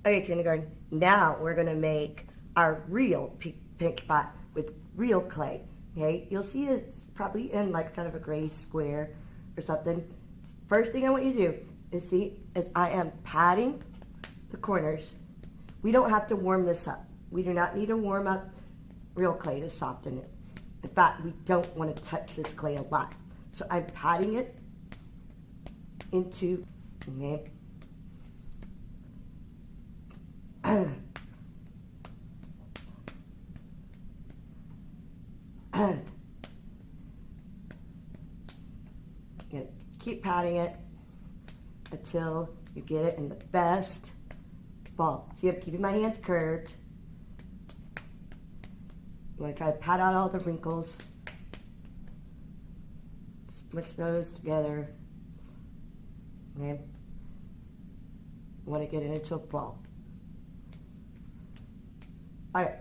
Okay, kindergarten. Now we're gonna make our real pink spot with real clay. Okay, you'll see it's probably in like kind of a gray square or something. First thing I want you to do is see as I am patting the corners. We don't have to warm this up. We do not need to warm up real clay to soften it. In fact, we don't want to touch this clay a lot. So I'm patting it into, okay. Keep patting it until you get it in the best ball. See, I'm keeping my hands curved. You want to try to pat out all the wrinkles. Smush those together. Okay. You want to get it into a ball. All right.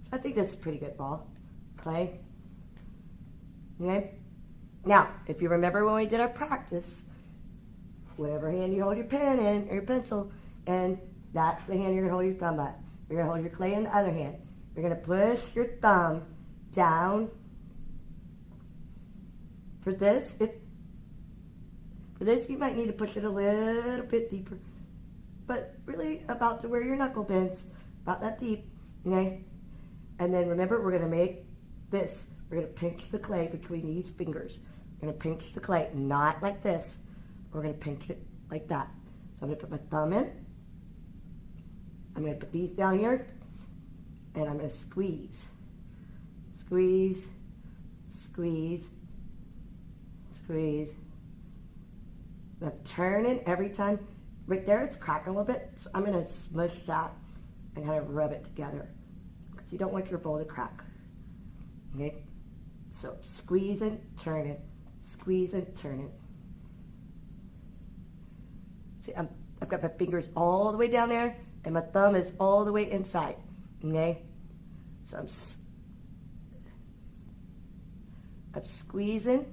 So I think this is a pretty good ball. Clay. Okay. Now, if you remember when we did our practice, whatever hand you hold your pen in or your pencil, and that's the hand you're going to hold your thumb at. You're going to hold your clay in the other hand. You're going to push your thumb down. For this, you might need to push it a little bit deeper, but really about to where your knuckle bends, about that deep, okay? And then remember, we're going to make this. We're going to pinch the clay between these fingers. We're going to pinch the clay, not like this. We're going to pinch it like that. So I'm going to put my thumb in. I'm going to put these down here, and I'm going to squeeze. Squeeze, squeeze, squeeze. I'm turning every time. Right there, it's cracking a little bit, so I'm going to smush that and kind of rub it together. Because you don't want your bowl to crack. Okay? So squeeze and turn it. Squeeze and turn it. See, I've got my fingers all the way down there, and my thumb is all the way inside. Okay? So I'm squeezing,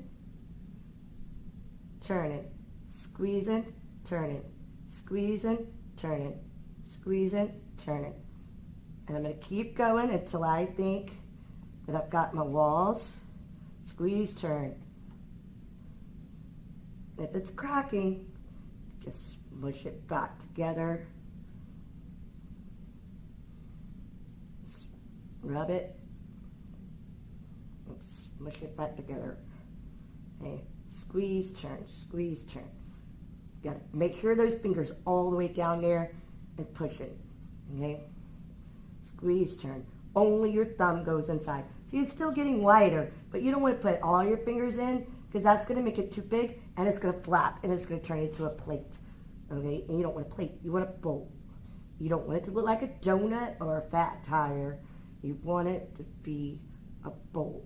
turning, squeezing, turning, squeezing, turning, squeezing, turning. And I'm going to keep going until I think that I've got my walls. Squeeze, turn. If it's cracking, just smush it back together. Rub it and smush it back together. Okay, squeeze, turn, squeeze, turn. You gotta make sure those fingers all the way down there and push it. Okay, squeeze, turn. Only your thumb goes inside. See, it's still getting wider, but you don't want to put all your fingers in because that's going to make it too big and it's going to flap and it's going to turn into a plate. Okay, and you don't want a plate. You want a bowl. You don't want it to look like a donut or a fat tire. You want it to be a bowl.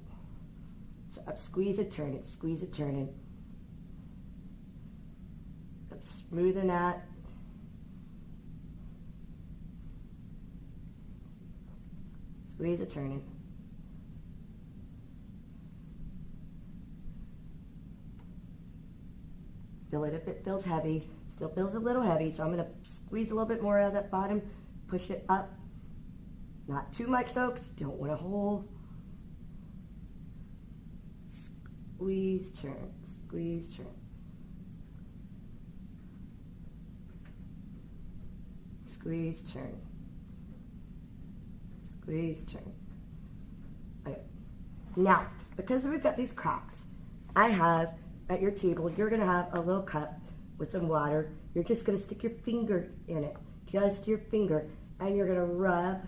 So I'm squeeze it, turn it, squeeze it, turn it. I'm smoothing that. Squeeze it, turn it. Feel it if it feels heavy. Still feels a little heavy, so I'm going to squeeze a little bit more out of that bottom, push it up. Not too much though, because you don't want a hole. Squeeze, turn, squeeze, turn. Squeeze, turn. Squeeze, turn. Okay. Now, because we've got these cracks, I have at your table, you're going to have a little cup with some water. You're just going to stick your finger in it, just your finger, and you're going to rub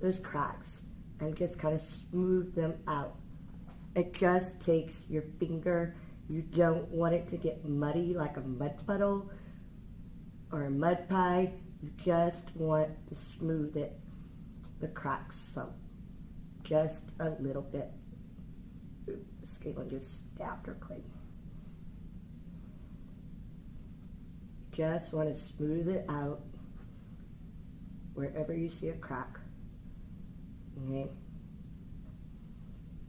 those cracks and just kind of smooth them out. It just takes your finger. You don't want it to get muddy like a mud puddle or a mud pie. You just want to smooth it, the cracks some, just a little bit. Oops, Caitlin just stabbed her clay. Just want to smooth it out wherever you see a crack. Okay.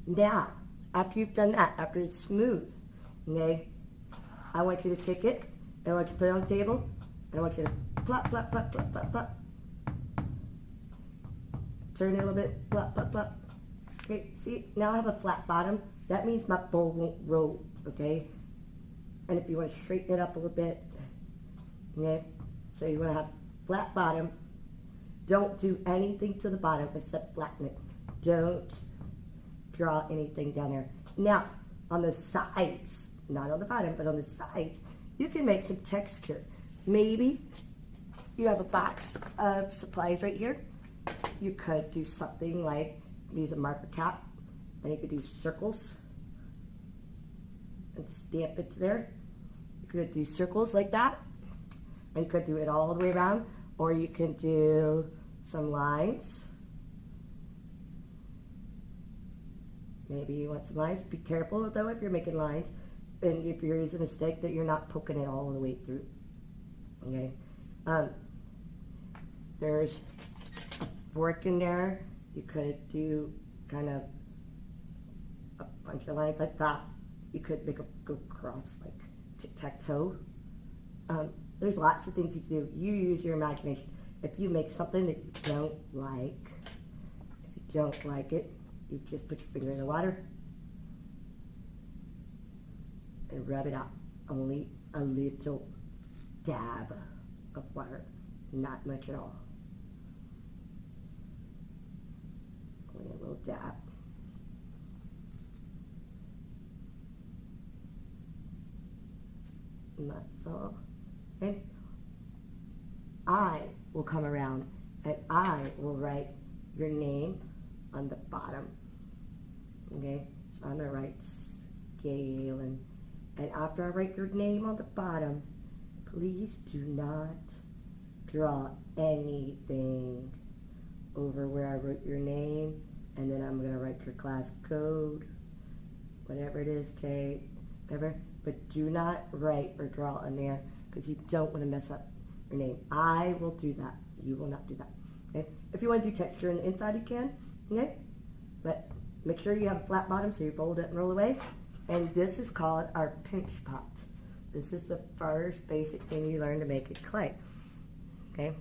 Now, after you've done that, after it's smooth, okay, I want you to take it, and I want you to put it on the table, and I want you to plop, plop, plop, plop, plop, plop, turn it a little bit, flop, flop, flop. Okay, see, now I have a flat bottom. That means my bowl won't roll, okay? And if you want to straighten it up a little bit, okay? So you want to have flat bottom. Don't do anything to the bottom except flatten it. Don't draw anything down there. Now, on the sides, not on the bottom, but on the sides, you can make some texture. Maybe you have a box of supplies right here. You could do something like use a marker cap, and you could do circles and stamp it there. You could do circles like that, and you could do it all the way around, or you can do some lines. Maybe you want some lines. Be careful though if you're making lines, and if you're using a stick, that you're not poking it all the way through. Okay. There's a fork in there. You could do kind of a bunch of lines like that. You could make a go across like tic-tac-toe. There's lots of things you can do. You use your imagination. If you make something that you don't like, if you don't like it, you just put your finger in the water and rub it out. Only a little dab of water, not much at all. Only a little dab. And that's all. And I will come around and I will write your name on the bottom. Okay, so I'm gonna write Galen, and after I write your name on the bottom, please do not draw anything over where I wrote your name, and then I'm gonna write your class code, whatever it is, K, whatever, but do not write or draw on there because you don't want to mess up your name. I will do that. You will not do that. Okay? If you want to do texture on the inside, you can. Okay? But make sure you have a flat bottom so you fold it and roll away. And this is called our pinch pot. This is the first basic thing you learn to make in clay. Okay?